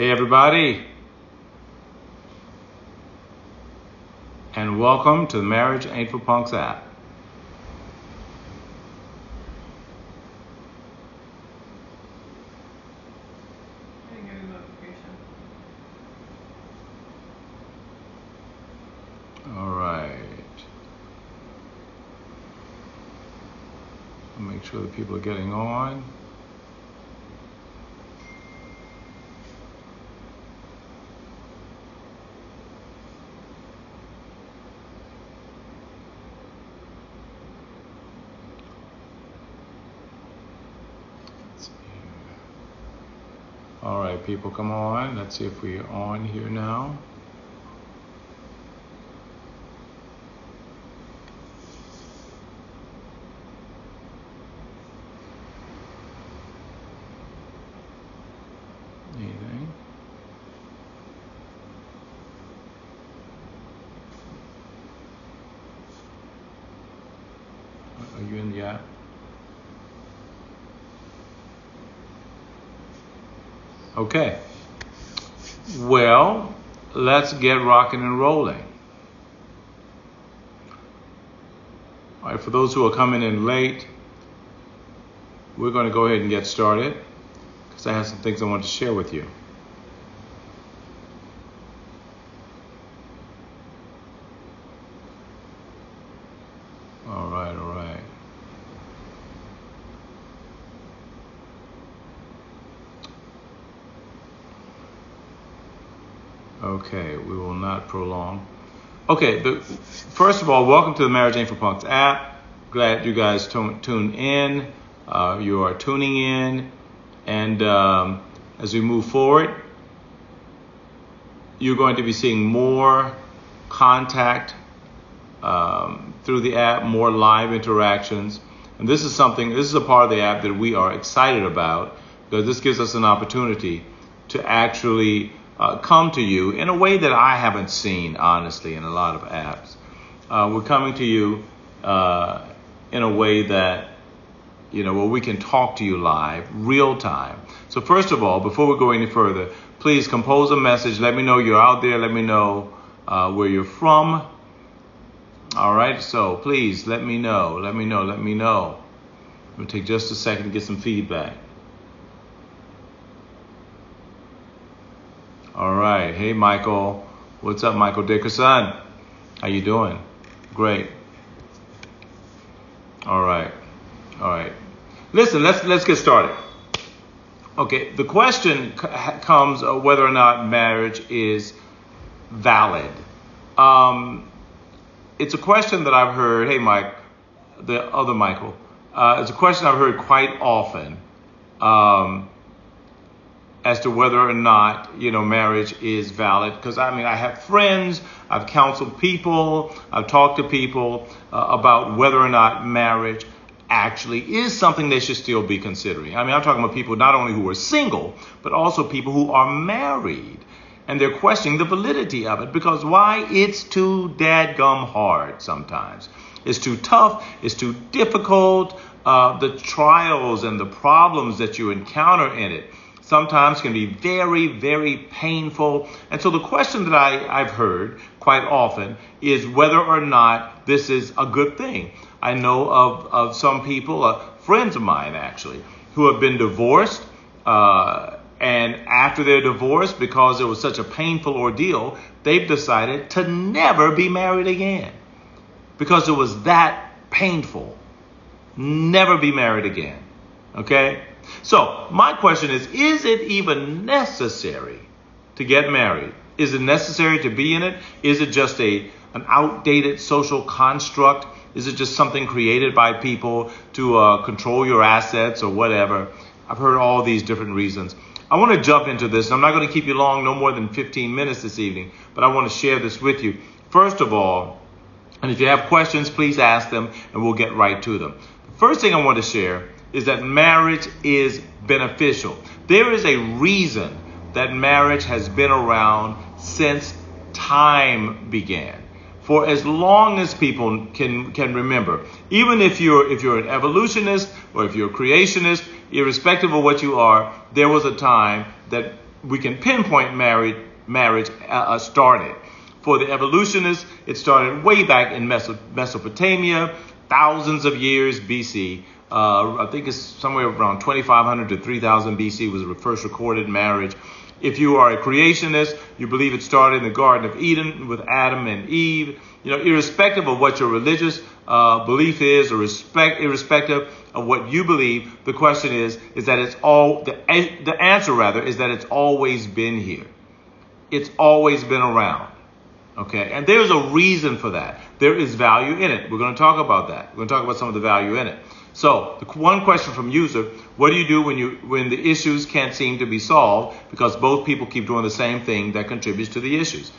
Hey everybody, and welcome to the Marriage Ain't for Punks app. I didn't get a notification. All right. I'll make sure that people are getting on. All right, people, come on. Let's see if we're on here now. Anything? Are you in the app? Okay. Well, let's get rocking and rolling. All right, for those who are coming in late, we're going to go ahead and get started because I have some things I want to share with you. All right. Okay, we will not prolong. Okay, first of all, welcome to the Marriage Ain't for Punks app. Glad you guys tuned in. You are tuning in. And as we move forward, you're going to be seeing more contact through the app, more live interactions. And this is a part of the app that we are excited about because this gives us an opportunity to actually come to you in a way that I haven't seen, honestly, in a lot of apps. We're coming to you in a way that, where we can talk to you live, real time. So first of all, before we go any further, please compose a message. Let me know you're out there. Let me know where you're from. All right, so please let me know. It'll take just a second to get some feedback. All right. Hey, Michael. What's up, Michael Dickerson? How you doing? Great. All right. Listen, let's get started. Okay, the question comes of whether or not marriage is valid. It's a question that I've heard. Hey, Mike, the other Michael. It's a question I've heard quite often. As to whether or not, marriage is valid. Because, I have friends, I've counseled people, I've talked to people about whether or not marriage actually is something they should still be considering. I'm talking about people not only who are single, but also people who are married. And they're questioning the validity of it. Because why? It's too dadgum hard sometimes. It's too tough, it's too difficult. The trials and the problems that you encounter in it sometimes can be very, very painful. And so the question that I've heard quite often is whether or not this is a good thing. I know of some people, friends of mine actually, who have been divorced. And after their divorce, because it was such a painful ordeal, they've decided to never be married again. Because it was that painful. Never be married again. Okay? So my question is it even necessary to get married? Is it necessary to be in it? Is it just an outdated social construct? Is it just something created by people to control your assets or whatever? I've heard all these different reasons. I want to jump into this. I'm not going to keep you long, no more than 15 minutes this evening, but I want to share this with you. First of all, and if you have questions, please ask them and we'll get right to them. The first thing I want to share is that marriage is beneficial. There is a reason that marriage has been around since time began. For as long as people can remember, even if you're an evolutionist or if you're a creationist, irrespective of what you are, there was a time that we can pinpoint marriage started. For the evolutionists, it started way back in Mesopotamia, thousands of years BC. I think it's somewhere around 2500 to 3000 BC was the first recorded marriage. If you are a creationist, you believe it started in the Garden of Eden with Adam and Eve. Irrespective of what your religious belief is, or irrespective of what you believe, the question is that the answer is that it's always been here. It's always been around. Okay, and there's a reason for that. There is value in it. We're going to talk about that. We're going to talk about some of the value in it. So, the one question from user: what do you do when the issues can't seem to be solved because both people keep doing the same thing that contributes to the issues?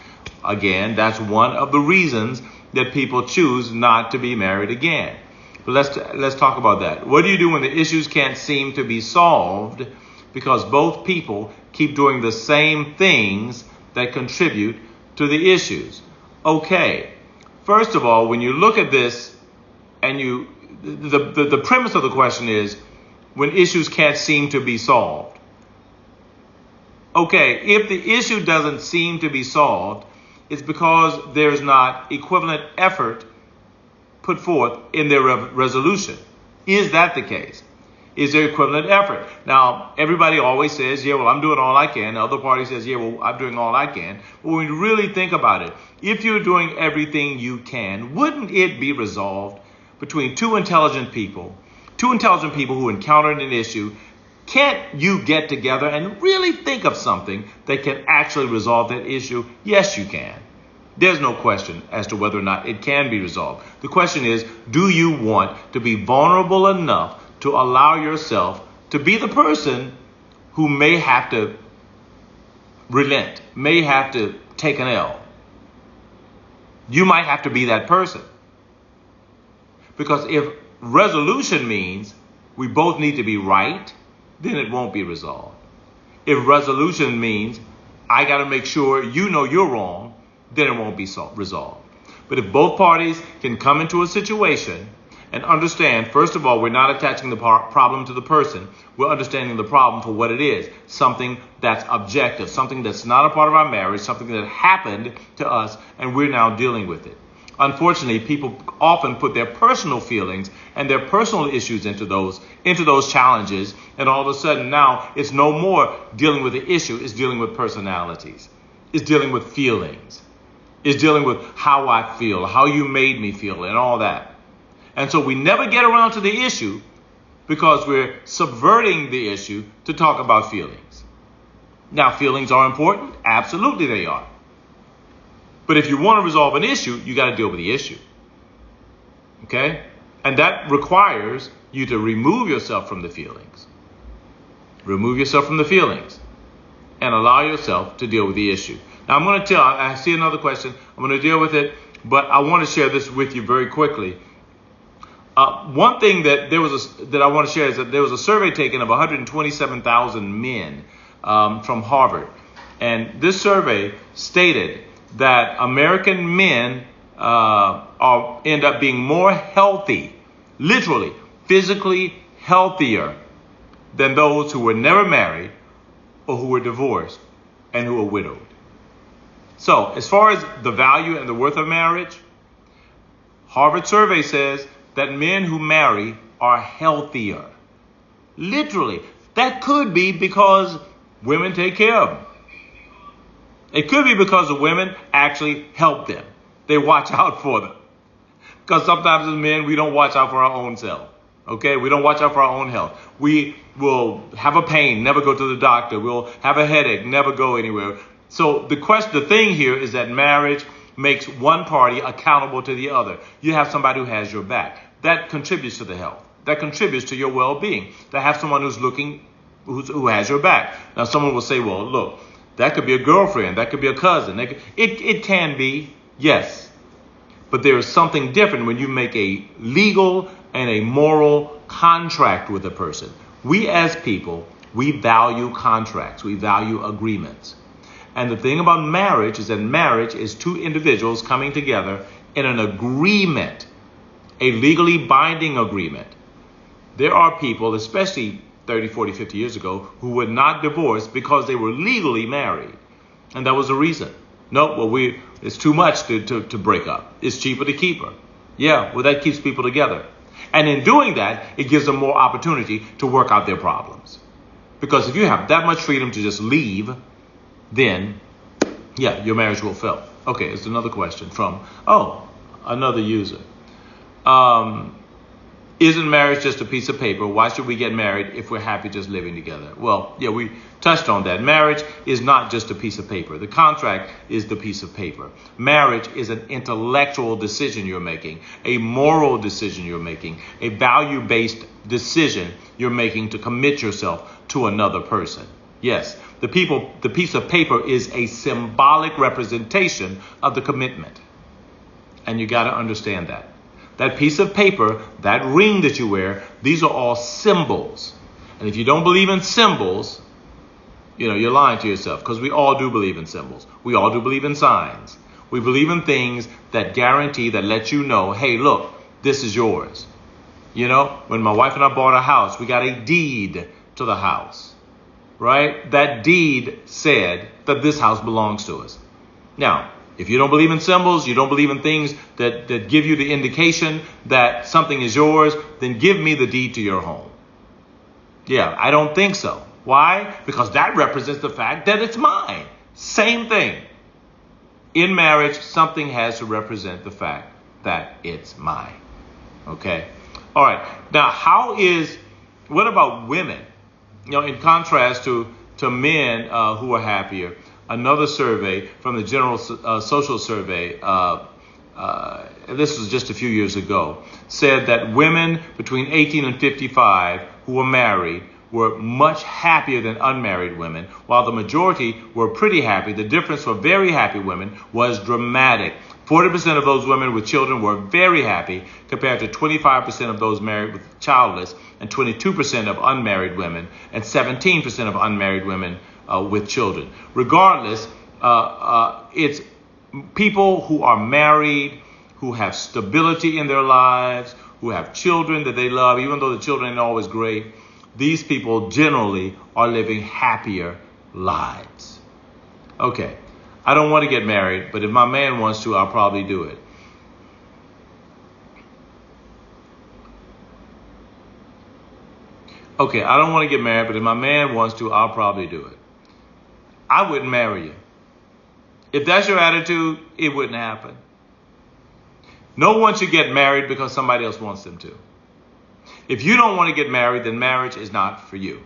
Again, that's one of the reasons that people choose not to be married again. But let's talk about that. What do you do when the issues can't seem to be solved because both people keep doing the same things that contribute to the issues? Okay, first of all, when you look at this and the premise of the question is when issues can't seem to be solved. Okay, if the issue doesn't seem to be solved, it's because there's not equivalent effort put forth in their resolution. Is that the case? Is there equivalent effort? Now, everybody always says, yeah, well, I'm doing all I can. The other party says, yeah, well, I'm doing all I can. But when you really think about it, if you're doing everything you can, wouldn't it be resolved between two intelligent people who encountered an issue? Can't you get together and really think of something that can actually resolve that issue? Yes, you can. There's no question as to whether or not it can be resolved. The question is, do you want to be vulnerable enough to allow yourself to be the person who may have to relent, may have to take an L? You might have to be that person. Because if resolution means we both need to be right, then it won't be resolved. If resolution means I got to make sure you know you're wrong, then it won't be resolved. But if both parties can come into a situation and understand, first of all, we're not attaching the problem to the person. We're understanding the problem for what it is. Something that's objective, something that's not a part of our marriage, something that happened to us, and we're now dealing with it. Unfortunately, people often put their personal feelings and their personal issues into those challenges, and all of a sudden now it's no more dealing with the issue, it's dealing with personalities. It's dealing with feelings. It's dealing with how I feel, how you made me feel, and all that. And so we never get around to the issue because we're subverting the issue to talk about feelings. Now, feelings are important. Absolutely they are. But if you want to resolve an issue, you got to deal with the issue. Okay? And that requires you to remove yourself from the feelings. Remove yourself from the feelings and allow yourself to deal with the issue. Now, I'm going to I see another question. I'm going to deal with it, but I want to share this with you very quickly. One thing that I want to share is that there was a survey taken of 127,000 men from Harvard. And this survey stated that American men end up being more healthy, literally, physically healthier than those who were never married or who were divorced and who were widowed. So, as far as the value and the worth of marriage, Harvard survey says that men who marry are healthier. Literally. That could be because women take care of them. It could be because the women actually help them. They watch out for them. Because sometimes as men, we don't watch out for our own self. Okay? We don't watch out for our own health. We will have a pain, never go to the doctor. We'll have a headache, never go anywhere. So the thing here is that marriage makes one party accountable to the other. You have somebody who has your back. That contributes to the health. That contributes to your well-being. To have someone who has your back. Now, someone will say, well, look, that could be a girlfriend. That could be a cousin. It can be, yes. But there is something different when you make a legal and a moral contract with a person. We as people, we value contracts. We value agreements. And the thing about marriage is that marriage is two individuals coming together in an agreement, a legally binding agreement. There are people, especially 30, 40, 50 years ago who would not divorce because they were legally married. And that was the reason. No, well, it's too much to break up. It's cheaper to keep her. Yeah, well, that keeps people together. And in doing that, it gives them more opportunity to work out their problems. Because if you have that much freedom to just leave, then, yeah, your marriage will fail. Okay, it's another question from, another user. Isn't marriage just a piece of paper? Why should we get married if we're happy just living together? Well, yeah, we touched on that. Marriage is not just a piece of paper. The contract is the piece of paper. Marriage is an intellectual decision you're making, a moral decision you're making, a value-based decision you're making to commit yourself to another person. Yes, the piece of paper is a symbolic representation of the commitment. And you got to understand that. That piece of paper, that ring that you wear, these are all symbols. And if you don't believe in symbols, you're lying to yourself, because we all do believe in symbols. We all do believe in signs. We believe in things that guarantee, that let you know, hey, look, this is yours. When my wife and I bought a house, we got a deed to the house, right? That deed said that this house belongs to us. Now, if you don't believe in symbols, you don't believe in things that give you the indication that something is yours, then give me the deed to your home. Yeah, I don't think so. Why? Because that represents the fact that it's mine. Same thing. In marriage, something has to represent the fact that it's mine. Okay? All right. Now, what about women? In contrast to men who are happier, another survey from the General Social Survey, this was just a few years ago, said that women between 18 and 55 who were married were much happier than unmarried women, while the majority were pretty happy. The difference for very happy women was dramatic. 40% of those women with children were very happy, compared to 25% of those married with childless, and 22% of unmarried women, and 17% of unmarried women with children. Regardless, it's people who are married, who have stability in their lives, who have children that they love, even though the children aren't always great. These people generally are living happier lives. Okay, I don't want to get married, but if my man wants to, I'll probably do it. Okay, I don't want to get married, but if my man wants to, I'll probably do it. I wouldn't marry you. If that's your attitude, it wouldn't happen. No one should get married because somebody else wants them to. If you don't want to get married, then marriage is not for you.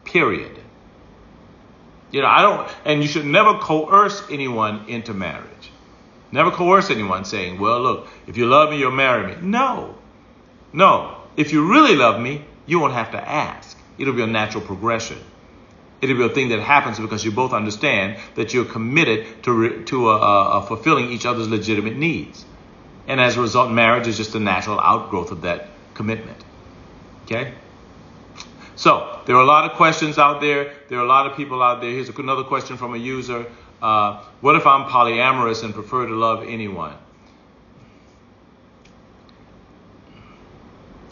Period. And you should never coerce anyone into marriage. Never coerce anyone saying, well, look, if you love me, you'll marry me. No. If you really love me, you won't have to ask. It'll be a natural progression. It'll be a thing that happens because you both understand that you're committed to fulfilling each other's legitimate needs. And as a result, marriage is just a natural outgrowth of that commitment. Okay? So, there are a lot of questions out there. There are a lot of people out there. Here's another question from a user. What if I'm polyamorous and prefer to love anyone?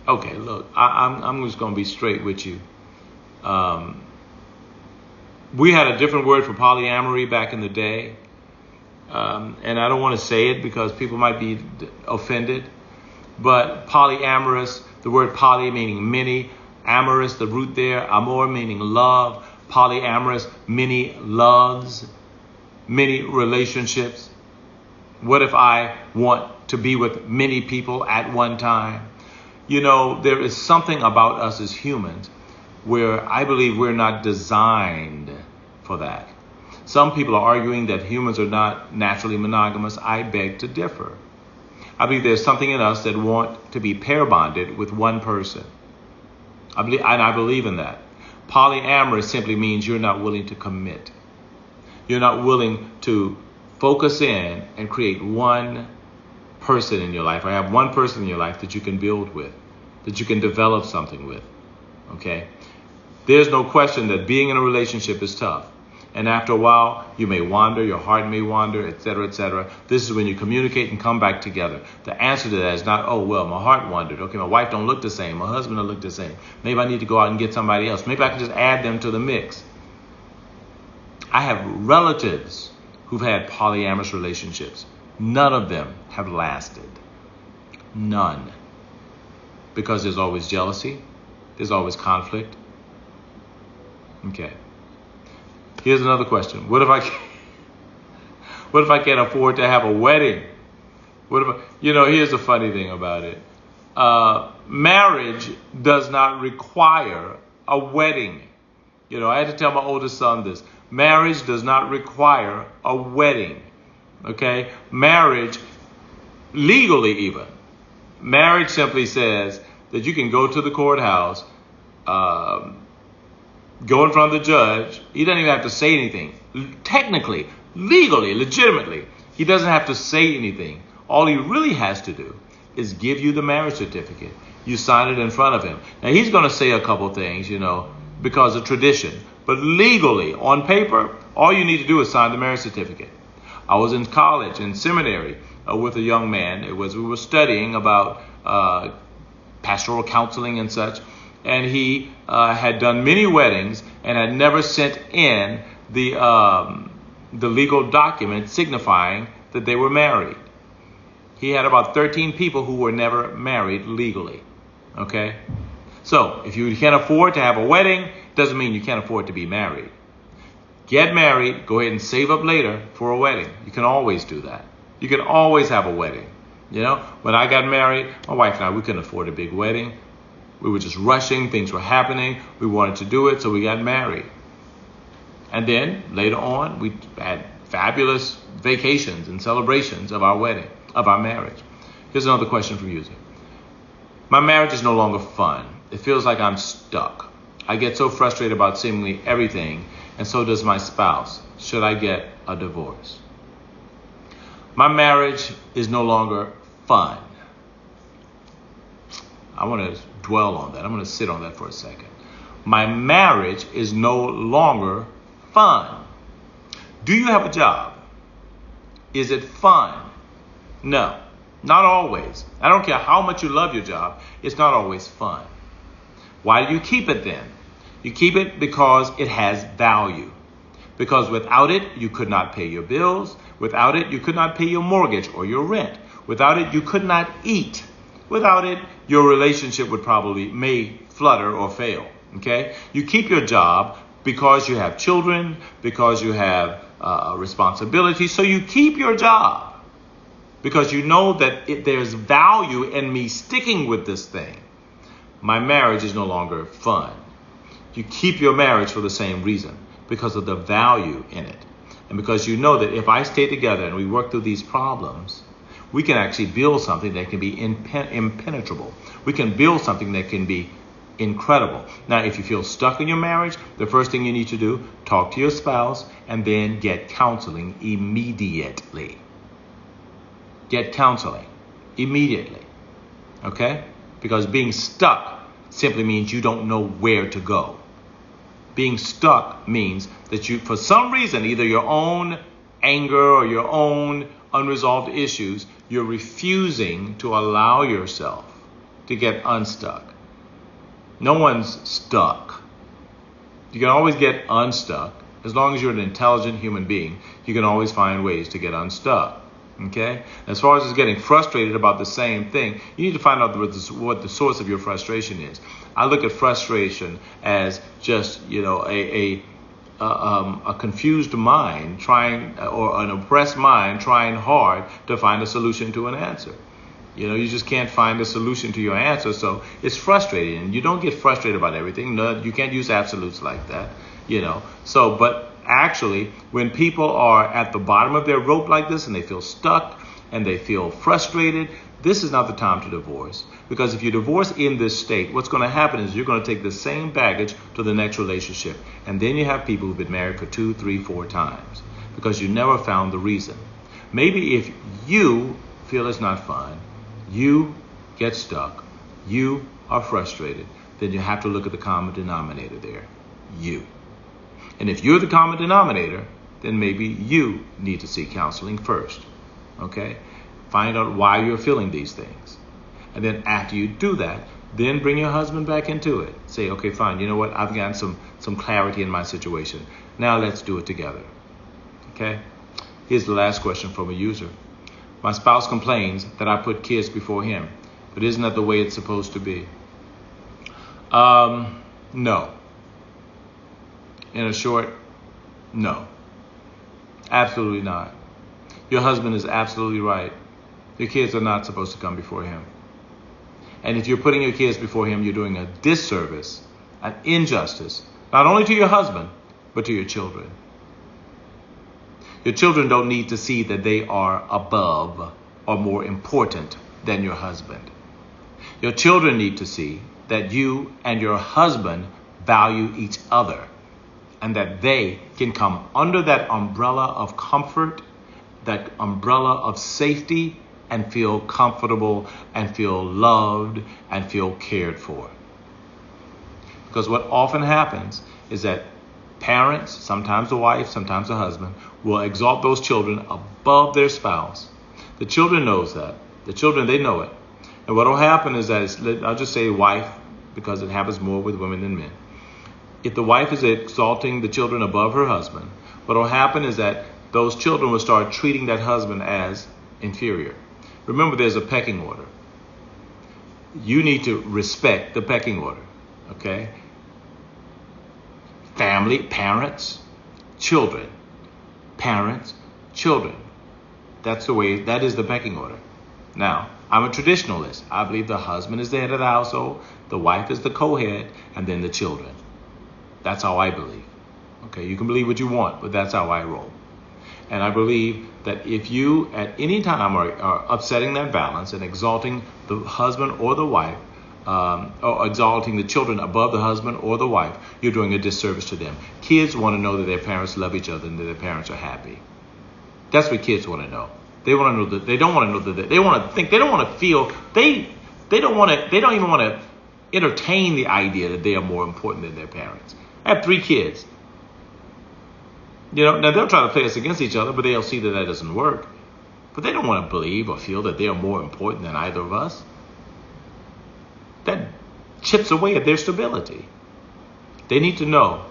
Okay, look, I'm just going to be straight with you. We had a different word for polyamory back in the day. And I don't want to say it because people might be offended. But polyamorous, the word poly meaning many, amorous, the root there, amor meaning love, polyamorous, many loves, many relationships. What if I want to be with many people at one time? There is something about us as humans where I believe we're not designed for that. Some people are arguing that humans are not naturally monogamous. I beg to differ. I believe there's something in us that want to be pair bonded with one person. I believe in that. Polyamorous simply means you're not willing to commit. You're not willing to focus in and create one person in your life, or have one person in your life that you can build with, that you can develop something with. Okay? There's no question that being in a relationship is tough. And after a while, you may wander, your heart may wander, etc., etc. This is when you communicate and come back together. The answer to that is not, oh, well, my heart wandered. Okay, my wife don't look the same. My husband don't look the same. Maybe I need to go out and get somebody else. Maybe I can just add them to the mix. I have relatives who've had polyamorous relationships. None of them have lasted. None. Because there's always jealousy. There's always conflict. Okay. Here's another question. What if I can't afford to have a wedding? Here's the funny thing about it. Marriage does not require a wedding. I had to tell my oldest son this. Marriage does not require a wedding. Okay? Marriage, legally even, marriage simply says that you can go to the courthouse, go in front of the judge. He doesn't even have to say anything. Technically, legally, legitimately, he doesn't have to say anything. All he really has to do is give you the marriage certificate. You sign it in front of him. Now, he's going to say a couple things, because of tradition. But legally, on paper, all you need to do is sign the marriage certificate. I was in college, in seminary, with a young man. We were studying about pastoral counseling and such. And he had done many weddings and had never sent in the legal document signifying that they were married. He had about 13 people who were never married legally. Okay? So, if you can't afford to have a wedding, doesn't mean you can't afford to be married. Get married, go ahead and save up later for a wedding. You can always do that. You can always have a wedding. When I got married, my wife and I, we couldn't afford a big wedding. We were just rushing. Things were happening. We wanted to do it, so we got married. And then later on, we had fabulous vacations and celebrations of our wedding, of our marriage. Here's another question from you. My marriage is no longer fun. It feels like I'm stuck. I get so frustrated about seemingly everything, and so does my spouse. Should I get a divorce? My marriage is no longer fun. I want to dwell on that. I'm going to sit on that for a second. My marriage is no longer fun. Do you have a job? Is it fun? No, not always. I don't care how much you love your job. It's not always fun. Why do you keep it then? You keep it because it has value. Because without it, you could not pay your bills. Without it, you could not pay your mortgage or your rent. Without it, you could not eat. Without it, your relationship may flutter or fail. Okay? You keep your job because you have children, because you have responsibility. So you keep your job because you know that there's value in me sticking with this thing. My marriage is no longer fun. You keep your marriage for the same reason, because of the value in it. And because you know that if I stay together and we work through these problems, we can actually build something that can be impenetrable. We can build something that can be incredible. Now, if you feel stuck in your marriage, the first thing you need to do, talk to your spouse and then get counseling immediately. Get counseling immediately. Okay? Because being stuck simply means you don't know where to go. Being stuck means that you, for some reason, either your own anger or your own unresolved issues, you're refusing to allow yourself to get unstuck. No one's stuck. You can always get unstuck. As long as you're an intelligent human being, you can always find ways to get unstuck. Okay? As far as just getting frustrated about the same thing, you need to find out what the source of your frustration is. I look at frustration as just, a confused mind or an oppressed mind trying hard to find a solution to an answer. You just can't find a solution to your answer, so it's frustrating. And you don't get frustrated about everything. No, you can't use absolutes like that, but actually, when people are at the bottom of their rope like this and they feel stuck and they feel frustrated, this is not the time to divorce. Because if you divorce in this state, what's going to happen is you're going to take the same baggage to the next relationship. And then you have people who've been married for 2, 3, 4 times because you never found the reason. Maybe if you feel it's not fun, you get stuck, you are frustrated, then you have to look at the common denominator there, you. And if you're the common denominator, then maybe you need to seek counseling first. Okay? Find out why you're feeling these things. And then after you do that, then bring your husband back into it. Say, okay, fine, you know what? I've gotten some clarity in my situation. Now let's do it together. Okay? Here's the last question from a user. My spouse complains that I put kids before him, but isn't that the way it's supposed to be? No. In a short, no. Absolutely not. Your husband is absolutely right. Your kids are not supposed to come before him. And if you're putting your kids before him, you're doing a disservice, an injustice, not only to your husband, but to your children. Your children don't need to see that they are above or more important than your husband. Your children need to see that you and your husband value each other and that they can come under that umbrella of comfort, that umbrella of safety, and feel comfortable and feel loved and feel cared for. Because what often happens is that parents, sometimes the wife, sometimes the husband, will exalt those children above their spouse. The children knows that. The children, they know it. And what will happen is that, I'll just say wife, because it happens more with women than men. If the wife is exalting the children above her husband, what will happen is that those children will start treating that husband as inferior. Remember, there's a pecking order. You need to respect the pecking order, okay? Family, parents, children. Parents, children. That's the way, that is the pecking order. Now, I'm a traditionalist. I believe the husband is the head of the household, the wife is the co-head, and then the children. That's how I believe. Okay, you can believe what you want, but that's how I roll. And I believe that if you at any time are upsetting that balance and exalting the husband or the wife, or exalting the children above the husband or the wife, you're doing a disservice to them. Kids want to know that their parents love each other and that their parents are happy. That's what kids want to know. They want to know that they don't want to know that they want to think, they don't want to feel, they don't even want to entertain the idea that they are more important than their parents. I have 3 kids. You know, now they'll try to play us against each other, but they'll see that doesn't work. But they don't want to believe or feel that they are more important than either of us. That chips away at their stability. They need to know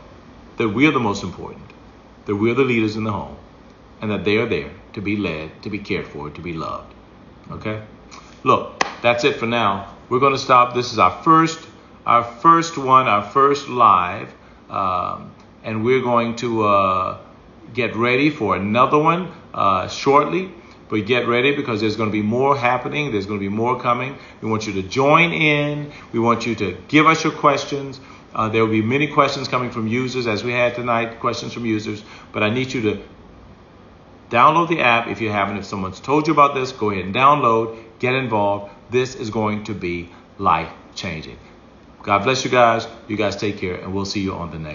that we are the most important, that we're the leaders in the home, and that they are there to be led, to be cared for, to be loved. Okay? Look, that's it for now. We're going to stop. This is our first live, and we're going to get ready for another one shortly. But get ready because there's going to be more happening. There's going to be more coming. We want you to join in. We want you to give us your questions. There will be many questions coming from users as we had tonight, questions from users. But I need you to download the app if you haven't. If someone's told you about this, go ahead and download, get involved. This is going to be life-changing. God bless you guys. You guys take care, and we'll see you on the next.